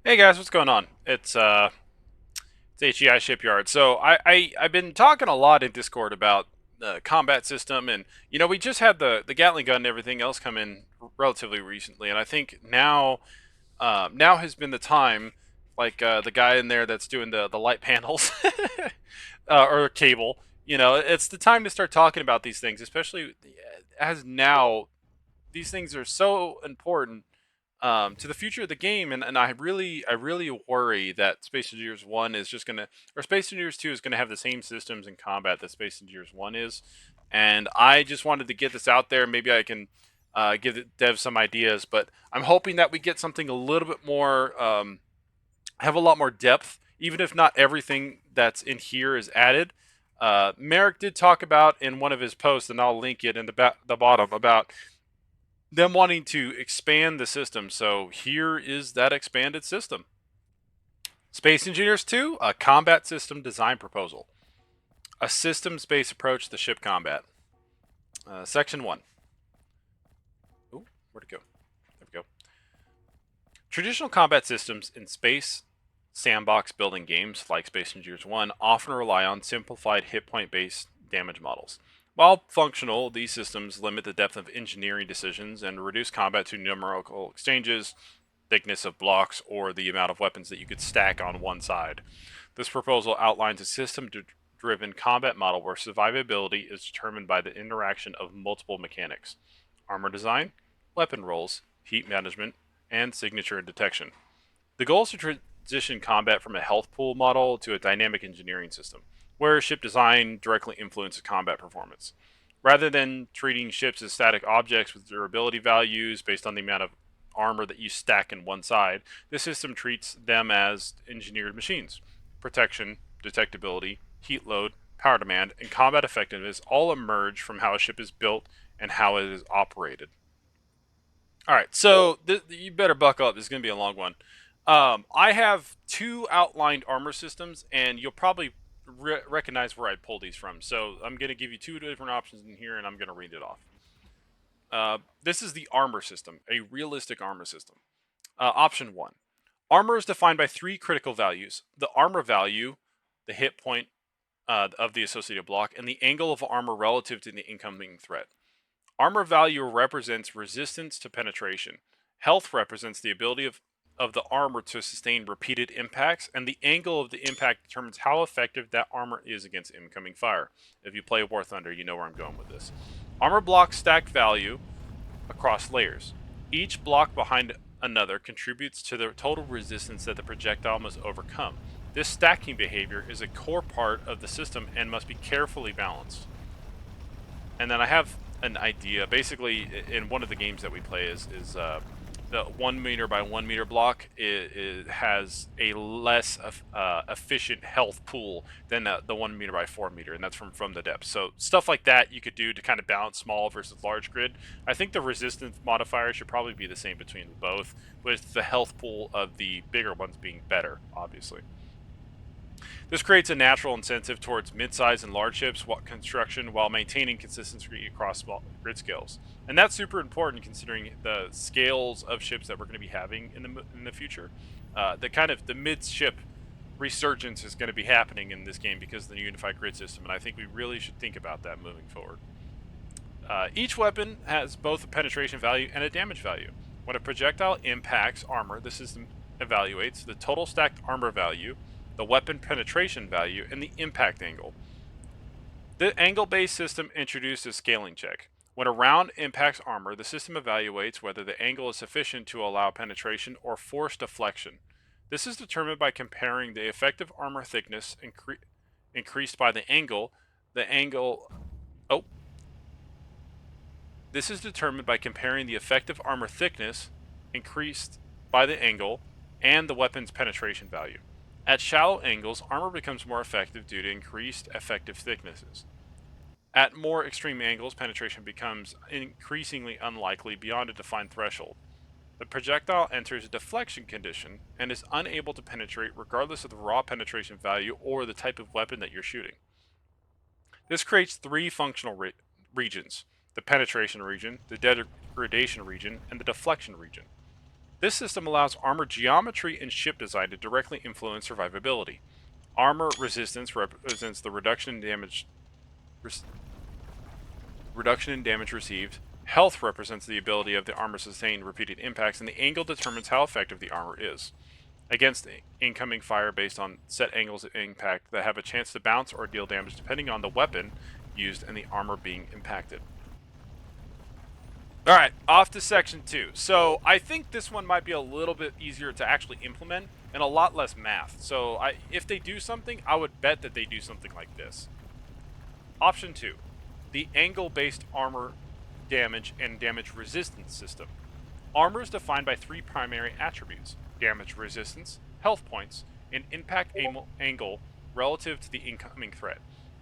Hey guys, what's going on? It's HEI Shipyard. I've been talking a lot in Discord about the combat system, and we just had the Gatling gun and everything else come in relatively recently, and I think now has been the time, like the guy in there that's doing the light panels or cable. It's the time to start talking about these things, especially as now these things are so important to the future of the game, and I really worry that Space Engineers One is just gonna, or Space Engineers Two is gonna have the same systems in combat that Space Engineers One is, and I just wanted to get this out there. Maybe I can give the devs some ideas, but I'm hoping that we get something a little bit more, have a lot more depth, even if not everything that's in here is added. Merrick did talk about in one of his posts, and I'll link it in the bottom, about them wanting to expand the system. So here is that expanded system. Space Engineers 2, a combat system design proposal. A systems-based approach to ship combat. Section 1. Ooh, where'd it go? There we go. Traditional combat systems in space sandbox building games like Space Engineers 1 often rely on simplified hit point based damage models. While functional, these systems limit the depth of engineering decisions and reduce combat to numerical exchanges, thickness of blocks, or the amount of weapons that you could stack on one side. This proposal outlines a system driven combat model where survivability is determined by the interaction of multiple mechanics: armor design, weapon rolls, heat management, and signature detection. The goal is to transition combat from a health pool model to a dynamic engineering system, where ship design directly influences combat performance. Rather than treating ships as static objects with durability values based on the amount of armor that you stack in one side, this system treats them as engineered machines. Protection, detectability, heat load, power demand, and combat effectiveness all emerge from how a ship is built and how it is operated. All right, so you better buckle up. This is going to be a long one. I have two outlined armor systems, and you'll probably recognize where I pulled these from. So I'm going to give you two different options in here, and I'm going to read it off. This is the armor system, a realistic armor system. Option one: armor is defined by three critical values: the armor value, the hit point of the associated block, and the angle of armor relative to the incoming threat. Armor value represents resistance to penetration. Health represents the ability of the armor to sustain repeated impacts, and the angle of the impact determines how effective that armor is against incoming fire. If you play War Thunder, you know where I'm going with this. Armor block stacked value across layers. Each block behind another contributes to the total resistance that the projectile must overcome. This stacking behavior is a core part of the system and must be carefully balanced. And then I have an idea. Basically, in one of the games that we play is the 1 meter by 1 meter block. It has a less efficient health pool than the 1 meter by 4 meter, and that's from the depth. So stuff like that you could do to kind of balance small versus large grid. I think the resistance modifier should probably be the same between both, with the health pool of the bigger ones being better, obviously. This creates a natural incentive towards mid-size and large ships construction while maintaining consistency across small grid scales. And that's super important considering the scales of ships that we're going to be having in the future. The mid-ship resurgence is going to be happening in this game because of the unified grid system, and I think we really should think about that moving forward. Each weapon has both a penetration value and a damage value. When a projectile impacts armor, the system evaluates the total stacked armor value, the weapon penetration value, and the impact angle. The angle-based system introduced a scaling check. When a round impacts armor, the system evaluates whether the angle is sufficient to allow penetration or force deflection. This is determined by comparing the effective armor thickness increased by the angle. The angle. Oh, This is determined by comparing the effective armor thickness increased by the angle and the weapon's penetration value. At shallow angles, armor becomes more effective due to increased effective thicknesses. At more extreme angles, penetration becomes increasingly unlikely beyond a defined threshold. The projectile enters a deflection condition and is unable to penetrate regardless of the raw penetration value or the type of weapon that you're shooting. This creates three functional regions: the penetration region, the degradation region, and the deflection region. This system allows armor geometry and ship design to directly influence survivability. Armor resistance represents the reduction in damage received. Health represents the ability of the armor to sustain repeated impacts, and the angle determines how effective the armor is against incoming fire based on set angles of impact that have a chance to bounce or deal damage depending on the weapon used and the armor being impacted. Alright, off to section 2. So I think this one might be a little bit easier to actually implement and a lot less math. So if they do something, I would bet that they do something like this. Option 2, the angle-based armor damage and damage resistance system. Armor is defined by 3 primary attributes: damage resistance, health points, and impact angle relative to the incoming threat.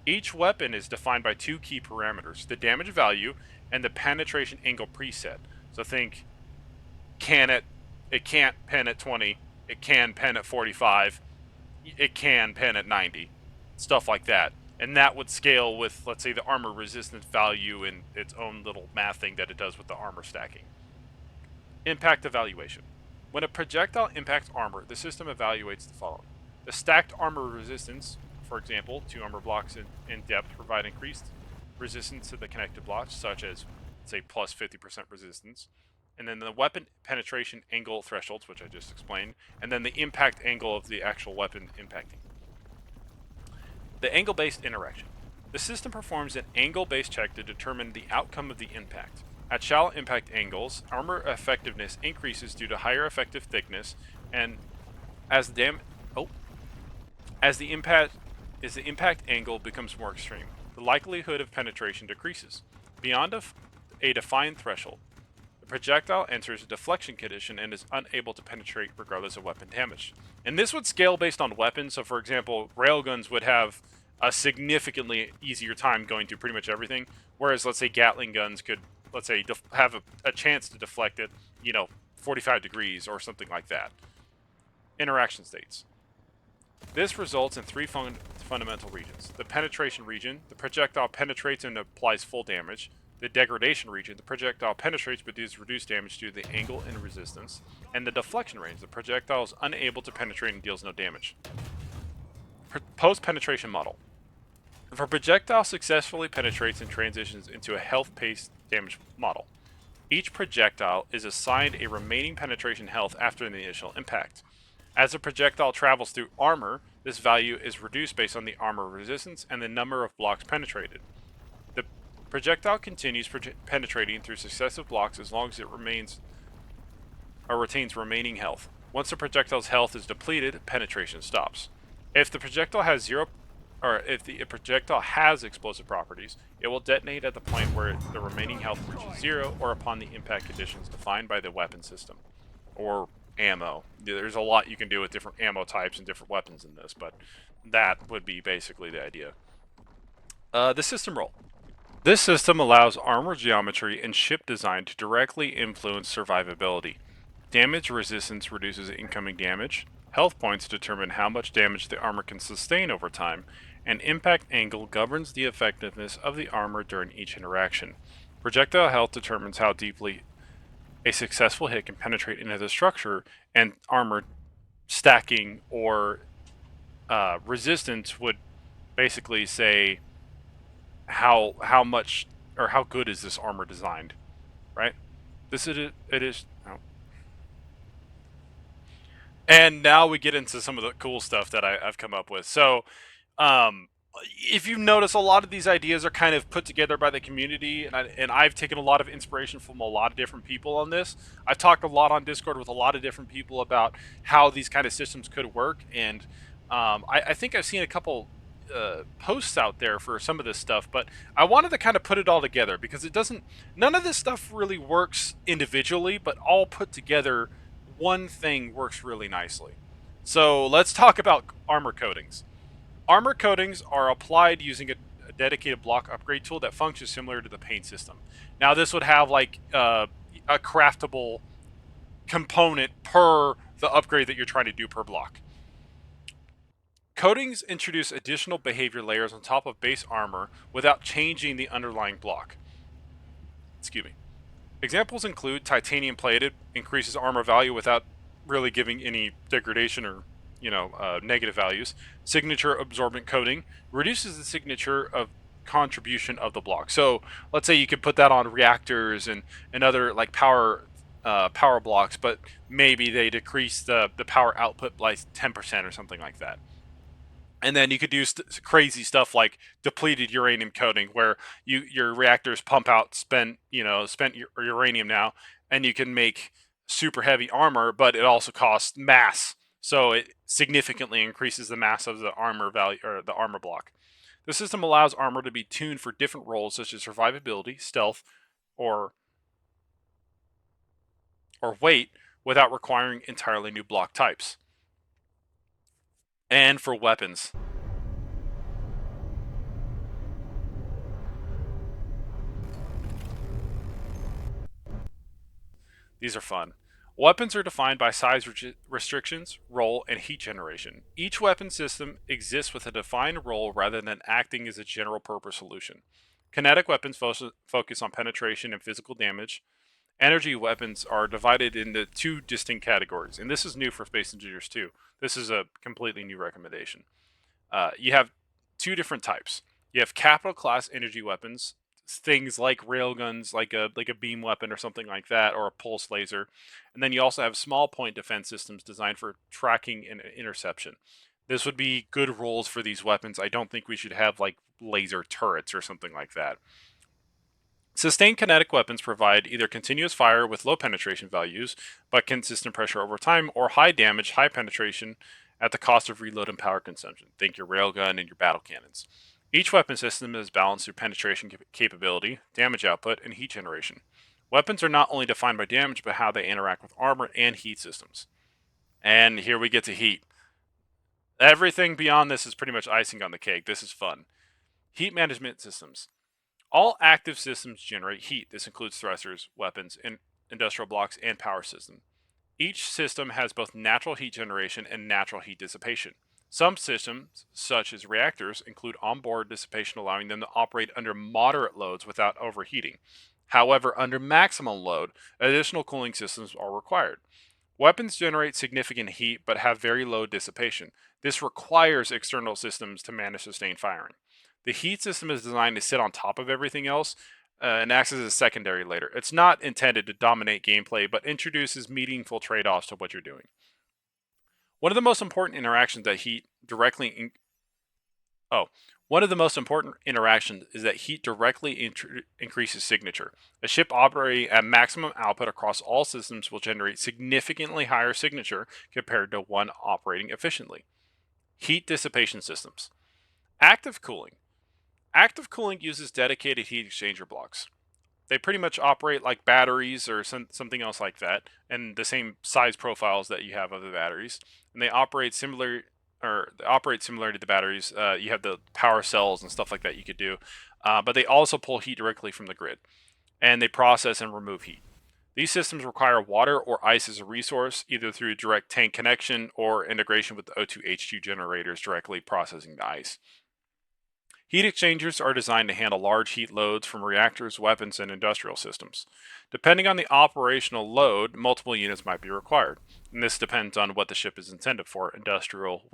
Each weapon is defined by 2 key parameters: the damage value and the penetration angle preset. So think, it can't pen at 20, it can pen at 45, it can pen at 90, stuff like that. And that would scale with, let's say, the armor resistance value and its own little math thing that it does with the armor stacking. Impact evaluation. When a projectile impacts armor, the system evaluates the following: the stacked armor resistance, for example, 2 armor blocks in depth provide increased resistance to the connected blocks, such as, say, plus 50% resistance. And then the weapon penetration angle thresholds, which I just explained, and then the impact angle of the actual weapon impacting. The angle-based interaction. The system performs an angle-based check to determine the outcome of the impact. At shallow impact angles, armor effectiveness increases due to higher effective thickness, and as the impact angle becomes more extreme, the likelihood of penetration decreases. Beyond a defined threshold, the projectile enters a deflection condition and is unable to penetrate regardless of weapon damage. And this would scale based on weapons. So, for example, railguns would have a significantly easier time going through pretty much everything, whereas, let's say, Gatling guns could, let's say, have a chance to deflect it, 45 degrees or something like that. Interaction states. This results in 3 fundamental regions. The penetration region, the projectile penetrates and applies full damage. The degradation region, the projectile penetrates but does reduced damage due to the angle and resistance. And the deflection range, the projectile is unable to penetrate and deals no damage. Post-penetration model. If a projectile successfully penetrates and transitions into a health-paced damage model, each projectile is assigned a remaining penetration health after the initial impact. As a projectile travels through armor, this value is reduced based on the armor resistance and the number of blocks penetrated. The projectile continues penetrating through successive blocks as long as it retains remaining health. Once the projectile's health is depleted, penetration stops. If the projectile has projectile has explosive properties, it will detonate at the point where the remaining health reaches 0 or upon the impact conditions defined by the weapon system. Or ammo. There's a lot you can do with different ammo types and different weapons in this, but that would be basically the idea. The system role. This system allows armor geometry and ship design to directly influence survivability. Damage resistance reduces incoming damage. Health points determine how much damage the armor can sustain over time, and impact angle governs the effectiveness of the armor during each interaction. Projectile health determines how deeply a successful hit can penetrate into the structure, and armor stacking or resistance would basically say how much or how good is this armor designed, right? It is. Oh. And now we get into some of the cool stuff that I've come up with. So, if you notice, a lot of these ideas are kind of put together by the community, and I've taken a lot of inspiration from a lot of different people on this. I've talked a lot on Discord with a lot of different people about how these kind of systems could work, and I think I've seen a couple posts out there for some of this stuff, but I wanted to kind of put it all together because none of this stuff really works individually, but all put together, one thing works really nicely. So let's talk about armor coatings. Armor coatings are applied using a dedicated block upgrade tool that functions similar to the paint system. Now, this would have like a craftable component per the upgrade that you're trying to do per block. Coatings introduce additional behavior layers on top of base armor without changing the underlying block. Excuse me. Examples include titanium plated, increases armor value without really giving any degradation or negative values. Signature absorbent coating reduces the signature of contribution of the block. So let's say you could put that on reactors and other like power blocks, but maybe they decrease the power output by 10% or something like that. And then you could do crazy stuff like depleted uranium coating, where your reactors pump out spent uranium now, and you can make super heavy armor, but it also costs mass, so it significantly increases the mass of the armor value or the armor block. The system allows armor to be tuned for different roles such as survivability, stealth, or weight without requiring entirely new block types. And for weapons, these are fun. Weapons are defined by size restrictions, role, and heat generation. Each weapon system exists with a defined role rather than acting as a general purpose solution. Kinetic weapons focus on penetration and physical damage. Energy weapons are divided into two distinct categories, and this is new for Space Engineers too. This is a completely new recommendation. You have two different types. You have capital class energy weapons, things like railguns, like a beam weapon or something like that, or a pulse laser, and then you also have small point defense systems designed for tracking and interception. This would be good roles for these weapons. I don't think we should have like laser turrets or something like that. Sustained kinetic weapons provide either continuous fire with low penetration values, but consistent pressure over time, or high damage, high penetration at the cost of reload and power consumption. Think your railgun and your battle cannons. Each weapon system is balanced through penetration capability, damage output, and heat generation. Weapons are not only defined by damage, but how they interact with armor and heat systems. And here we get to heat. Everything beyond this is pretty much icing on the cake. This is fun. Heat management systems. All active systems generate heat. This includes thrusters, weapons, and industrial blocks, and power systems. Each system has both natural heat generation and natural heat dissipation. Some systems, such as reactors, include onboard dissipation, allowing them to operate under moderate loads without overheating. However, under maximum load, additional cooling systems are required. Weapons generate significant heat but have very low dissipation. This requires external systems to manage sustained firing. The heat system is designed to sit on top of everything else and acts as a secondary layer. It's not intended to dominate gameplay, but introduces meaningful trade offs to what you're doing. One of the most important interactions that heat directly Oh, one of the most important interactions is that heat directly increases signature. A ship operating at maximum output across all systems will generate significantly higher signature compared to one operating efficiently. Heat dissipation systems. Active cooling. Active cooling uses dedicated heat exchanger blocks. They pretty much operate like batteries or something else like that, and the same size profiles that you have of the batteries. And they operate similar to the batteries. You have the power cells and stuff like that you could do, but they also pull heat directly from the grid, and they process and remove heat. These systems require water or ice as a resource, either through direct tank connection or integration with the O2H2 generators directly processing the ice. Heat exchangers are designed to handle large heat loads from reactors, weapons, and industrial systems. Depending on the operational load, multiple units might be required. And this depends on what the ship is intended for: industrial,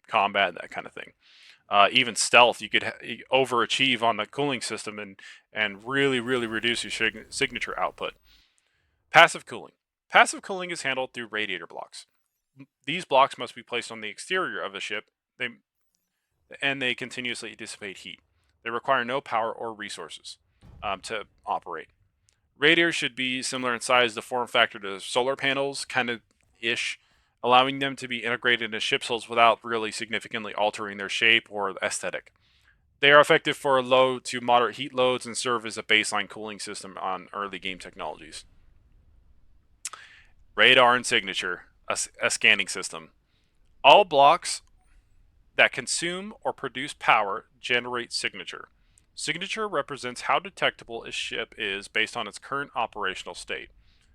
combat, that kind of thing. Even stealth, you could overachieve on the cooling system and really, really reduce your signature output. Passive cooling. Passive cooling is handled through radiator blocks. These blocks must be placed on the exterior of the ship. They continuously dissipate heat. They require no power or resources to operate. Radiators should be similar in size, the form factor to solar panels, kind of ish, allowing them to be integrated into ship hulls without really significantly altering their shape or aesthetic. They are effective for low to moderate heat loads and serve as a baseline cooling system on early game technologies. Radar and signature, a scanning system. All blocks that consume or produce power generate signature. Signature represents how detectable a ship is based on its current operational state.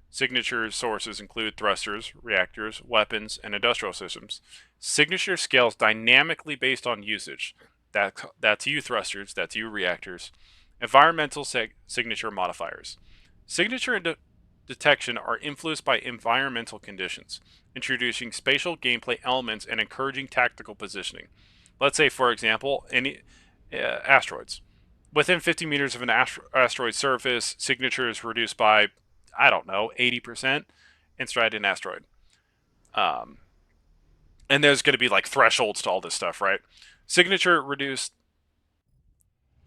Signature sources include thrusters, reactors, weapons, and industrial systems. Signature scales dynamically based on usage. That's you thrusters, that's you reactors. Environmental signature modifiers. Signature and detection are influenced by environmental conditions, introducing spatial gameplay elements and encouraging tactical positioning. Let's say, for example, any asteroids. Within 50 meters of an asteroid surface, signature is reduced by, I don't know, 80% inside an asteroid. Um, and there's going to be like thresholds to all this stuff, right? Signature reduced.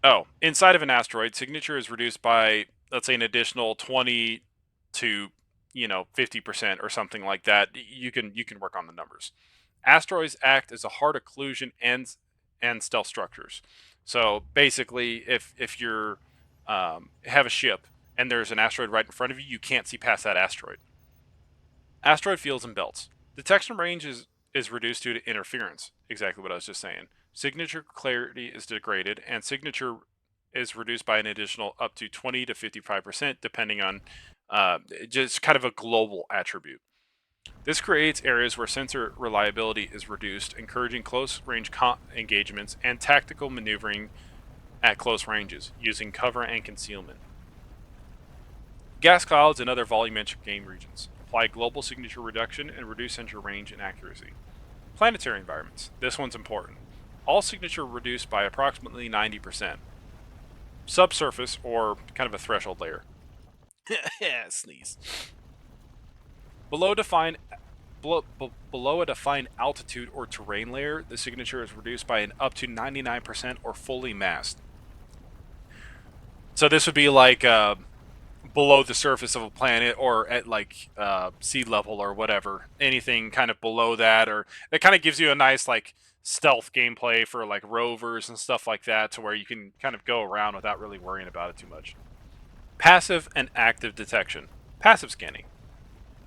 Oh, inside of an asteroid, signature is reduced by, let's say, an additional 20 to 50% or something like that. You can work on the numbers. Asteroids act as a hard occlusion and stealth structures. So basically, if you're have a ship and there's an asteroid right in front of you, you can't see past that asteroid. Asteroid fields and belts. Detection range is reduced due to interference. Exactly what I was just saying. Signature clarity is degraded, and signature is reduced by an additional up to 20 to 55%, depending on just kind of a global attribute. This creates areas where sensor reliability is reduced, encouraging close range engagements and tactical maneuvering at close ranges using cover and concealment. Gas clouds and other volumetric game regions apply global signature reduction and reduce sensor range and accuracy. Planetary environments. This one's important. All signature reduced by approximately 90%. Subsurface, or kind of a threshold layer. Yeah, sneeze. Below defined below a defined altitude or terrain layer, the signature is reduced by an up to 99% or fully masked. So this would be like below the surface of a planet or at like sea level or whatever. Anything kind of below that, or it kind of gives you a nice like stealth gameplay for like rovers and stuff like that, to where you can kind of go around without really worrying about it too much. Passive and active detection. Passive scanning.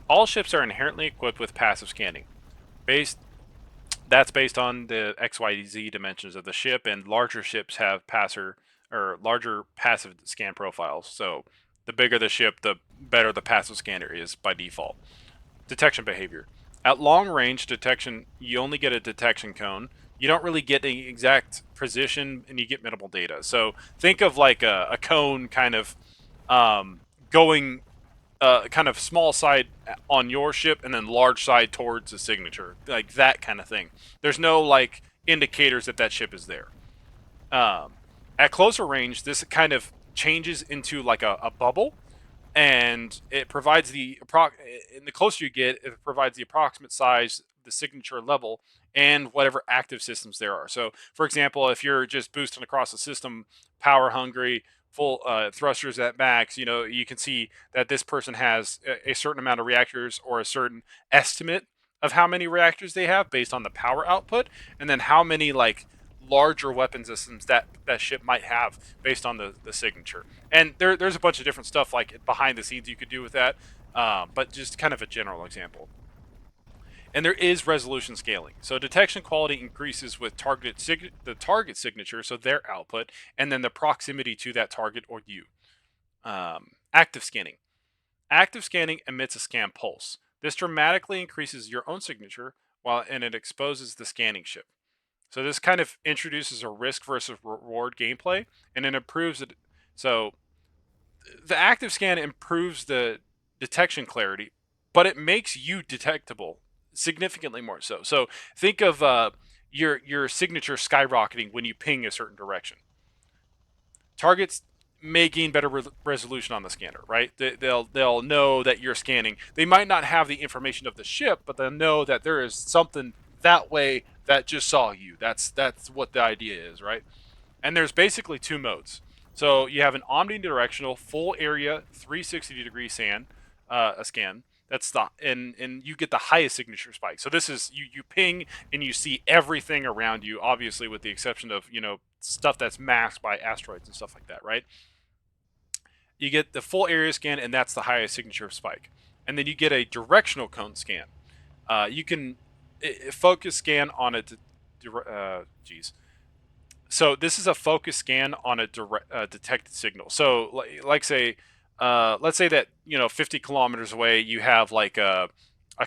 All ships are inherently equipped with passive scanning. Based That's based on the XYZ dimensions of the ship, and larger ships have larger passive scan profiles. So the bigger the ship, the better the passive scanner is by default. Detection behavior. At long range detection, you only get a detection cone. You don't really get the exact position, and you get minimal data. So think of like a cone kind of going kind of small side on your ship and then large side towards the signature, like that kind of thing. There's no like indicators that that ship is there. Um, at closer range, this kind of changes into like a bubble, and it provides and the closer you get, it provides the approximate size, the signature level, and whatever active systems there are. So, for example, if you're just boosting across the system, power hungry, full thrusters at max, you can see that this person has a certain amount of reactors, or a certain estimate of how many reactors they have based on the power output, and then how many like larger weapon systems that ship might have based on the signature. And there's a bunch of different stuff like behind the scenes you could do with that, but just kind of a general example. And there is resolution scaling. So detection quality increases with the target signature, so their output, and then the proximity to that target or you. Active scanning. Active scanning emits a scan pulse. This dramatically increases your own signature and it exposes the scanning ship. So this kind of introduces a risk versus reward gameplay, and it improves it. So the active scan improves the detection clarity, but it makes you detectable significantly more so. So think of your signature skyrocketing when you ping a certain direction. Targets may gain better resolution on the scanner, right? They'll know that you're scanning. They might not have the information of the ship, but they'll know that there is something that way that just saw you. That's what the idea is, right? And there's basically two modes. So you have an omnidirectional full area 360-degree a scan. That's and you get the highest signature spike. So this is you ping and you see everything around you, obviously with the exception of stuff that's masked by asteroids and stuff like that, right? You get the full area scan, and that's the highest signature spike. And then you get a directional cone scan. You can focus scan on a geez. So this is a focus scan on a detected signal. So like say, let's say that 50 kilometers away you have like a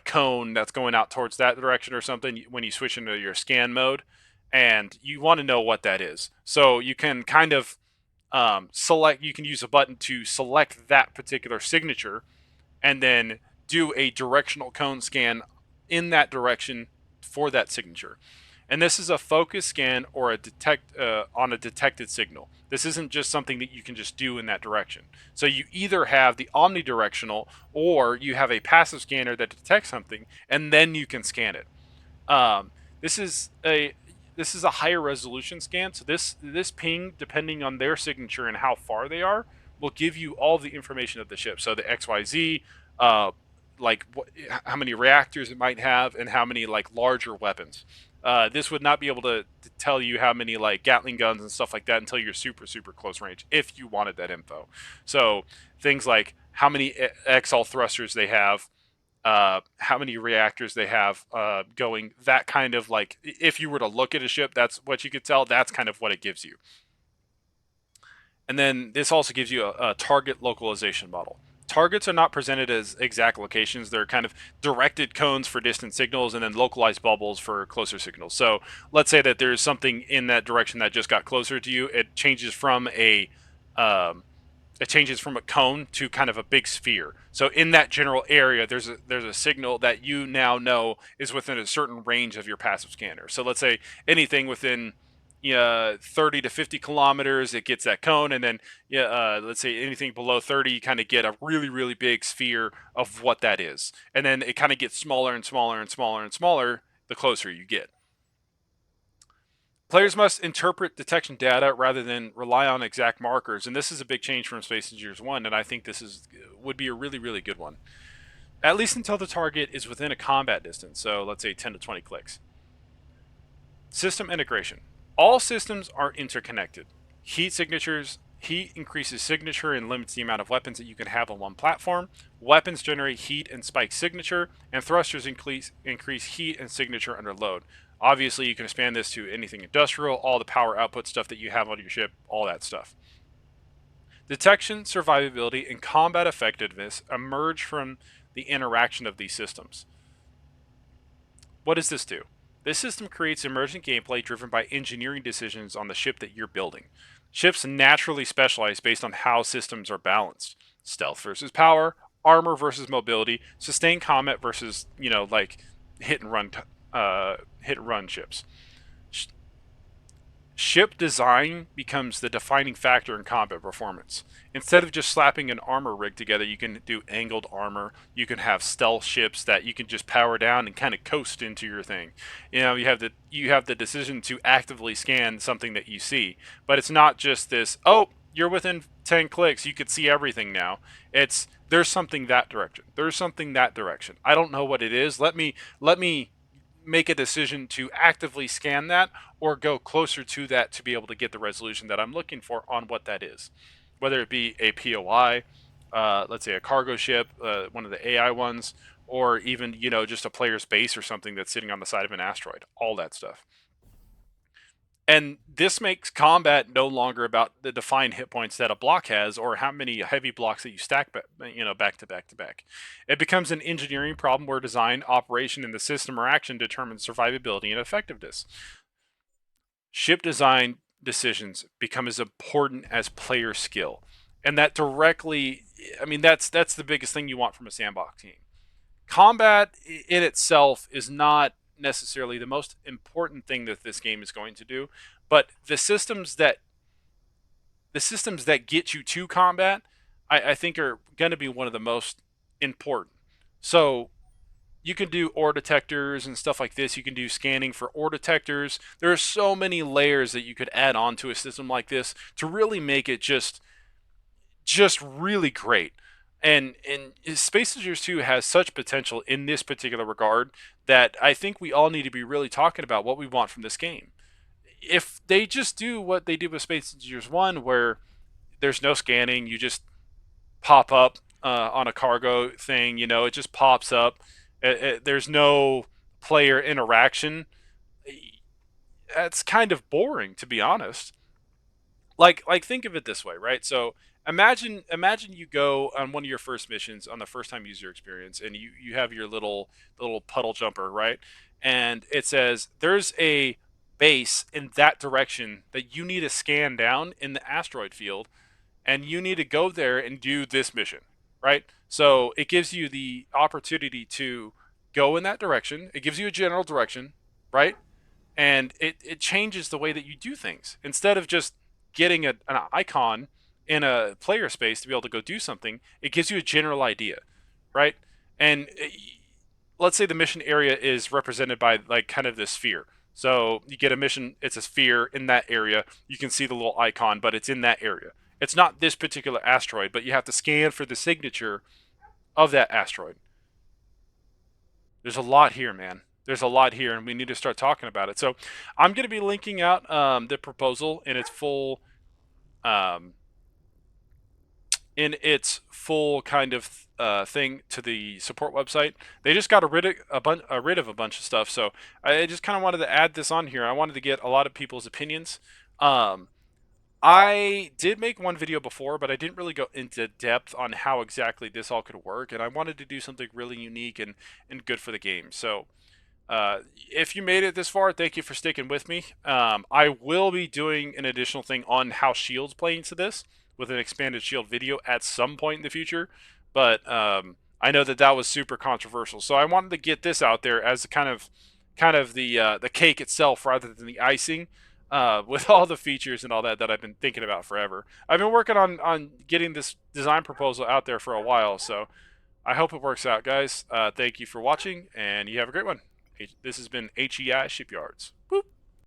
cone that's going out towards that direction or something when you switch into your scan mode, and you want to know what that is. So you can kind of select. You can use a button to select that particular signature, and then do a directional cone scan in that direction for that signature. And this is a focus scan or a detect on a detected signal. This isn't just something that you can just do in that direction. So you either have the omnidirectional or you have a passive scanner that detects something and then you can scan it. Um, this is a higher resolution scan. So this ping, depending on their signature and how far they are, will give you all the information of the ship. So the XYZ, uh, like how many reactors it might have, and how many like larger weapons. This would not be able to tell you how many like Gatling guns and stuff like that until you're super close range if you wanted that info. So things like how many XL thrusters they have, how many reactors they have going. That kind of like, if you were to look at a ship, that's what you could tell. That's kind of what it gives you. And then this also gives you a target localization model. Targets are not presented as exact locations. They're kind of directed cones for distant signals and then localized bubbles for closer signals. So let's say that there's something in that direction that just got closer to you. Um, it changes from a cone to kind of a big sphere. So in that general area, there's a signal that you now know is within a certain range of your passive scanner. So let's say anything within 30 to 50 kilometers, it gets that cone, and then let's say anything below 30, you kind of get a really big sphere of what that is, and then it kind of gets smaller and smaller and smaller and smaller the closer you get. Players must interpret detection data rather than rely on exact markers, and this is a big change from Space Engineers 1, and I think this would be a really good one. At least until the target is within a combat distance, so let's say 10 to 20 clicks. System integration. All systems are interconnected. Heat increases signature and limits the amount of weapons that you can have on one platform. Weapons generate heat and spike signature, and thrusters increase heat and signature under load. Obviously, you can expand this to anything industrial, all the power output stuff that you have on your ship, all that stuff. Detection, survivability, and combat effectiveness emerge from the interaction of these systems. What does this do? This system creates emergent gameplay driven by engineering decisions on the ship that you're building. Ships naturally specialize based on how systems are balanced: stealth versus power, armor versus mobility, sustained combat versus like hit and run hit and run ships. Ship design becomes the defining factor in combat performance. Instead of just slapping an armor rig together, you can do angled armor. You can have stealth ships that you can just power down and kind of coast into your thing. You have the decision to actively scan something that you see, but it's not just this. Oh, you're within 10 clicks. You could see everything now. It's there's something that direction. There's something that direction. I don't know what it is. Let me make a decision to actively scan that or go closer to that to be able to get the resolution that I'm looking for on what that is. Whether it be a POI, let's say a cargo ship, one of the AI ones, or even, just a player's base or something that's sitting on the side of an asteroid, all that stuff. And this makes combat no longer about the defined hit points that a block has or how many heavy blocks that you stack back to back to back. It becomes an engineering problem where design, operation, and the system or action determine survivability and effectiveness. Ship design decisions become as important as player skill. And that directly, I mean, that's the biggest thing you want from a sandbox game. Combat in itself is not necessarily the most important thing that this game is going to do, but the systems that get you to combat, I think are going to be one of the most important. So you can do ore detectors and stuff like this. You can do scanning for ore detectors. There are so many layers that you could add on to a system like this to really make it just really great. And Space Engineers 2 has such potential in this particular regard that I think we all need to be really talking about what we want from this game. If they just do what they did with Space Engineers 1, where there's no scanning, you just pop up on a cargo thing, it just pops up. There's no player interaction. That's kind of boring, to be honest. Like think of it this way, right? So imagine you go on one of your first missions on the first time user experience, and you have your little puddle jumper, right? And it says there's a base in that direction that you need to scan down in the asteroid field, and you need to go there and do this mission, right? So it gives you the opportunity to go in that direction. It gives you a general direction, right? And it changes the way that you do things. Instead of just getting an icon in a player space to be able to go do something, it gives you a general idea, right? And let's say the mission area is represented by like kind of this sphere. So you get a mission, it's a sphere in that area. You can see the little icon, but it's in that area. It's not this particular asteroid, but you have to scan for the signature of that asteroid. There's a lot here, man. There's a lot here, and we need to start talking about it. So I'm going to be linking out the proposal um, in its full kind of thing to the support website. They just got rid of a bunch of stuff, so I just kind of wanted to add this on here. I wanted to get a lot of people's opinions. Um, I did make one video before, but I didn't really go into depth on how exactly this all could work, and I wanted to do something really unique and good for the game. So if you made it this far, thank you for sticking with me. I will be doing an additional thing on how shields play into this with an expanded shield video at some point in the future, but I know that that was super controversial, so I wanted to get this out there as kind of the cake itself rather than the icing. With all the features and all that that I've been thinking about forever, I've been working on getting this design proposal out there for a while. So I hope it works out, guys. Thank you for watching, and you have a great one. This has been HEI Shipyards. Boop.